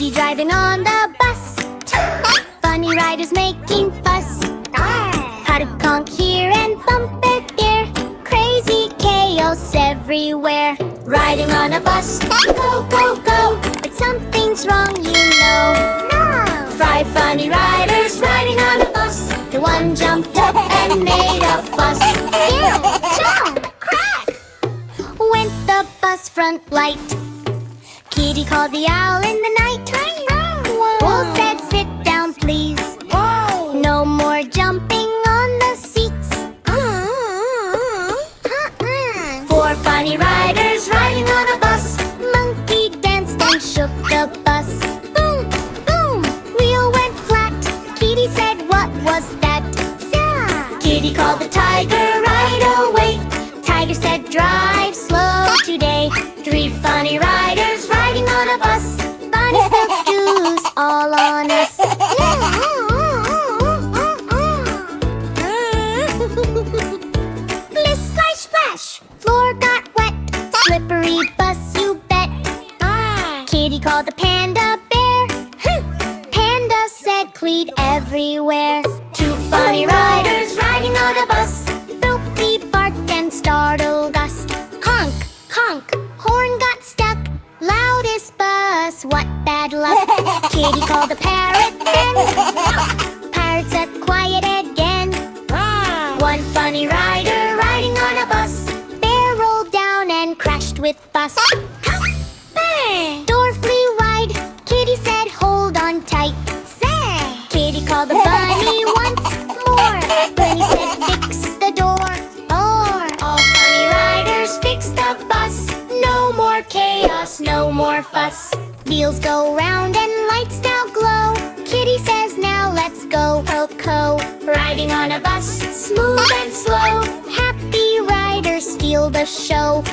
Kitty driving on the bus. Funny riders making fuss. Pot of conch here and bumper there. Crazy chaos everywhere. Riding on a bus, go, go, go. But something's wrong, you know. No! 5 funny riders riding on a bus. The one jumped up and made a fuss. Jump, crack! Went the bus front light. Kitty called the owl in the night. Wolf said, sit down, please. No more jumping on the seats. 4 funny riders riding on a bus. Monkey danced and shook the bus. Boom, boom, wheel went flat. Kitty said, what was that? Kitty called the tiger right away. Tiger said, drive slow today. 3 funny riders riding on a bus. Bunny spilled juice all on us. Splish, splash, splash. Floor got wet. Slippery bus, you bet. Kitty called the panda bear. Panda said, cleat everywhere. 2 funny riders riding on a bus. Filthy barked and startled us. Honk, honk, horn got stuck. Loudest bus, what bad luck. Kitty called the parrot then. Parrot said, quiet again. 1 funny rider riding on a bus. Bear rolled down and crashed with bus. Door flew wide. Kitty said, hold on tight. Kitty called the bunny once more. Bunny said, fix the door. All funny riders fix the bus. No more chaos, no more fuss. Wheels go round and lights now glow. Kitty says, now let's go, Coco. Riding on a bus, smooth and slow. Happy riders steal the show.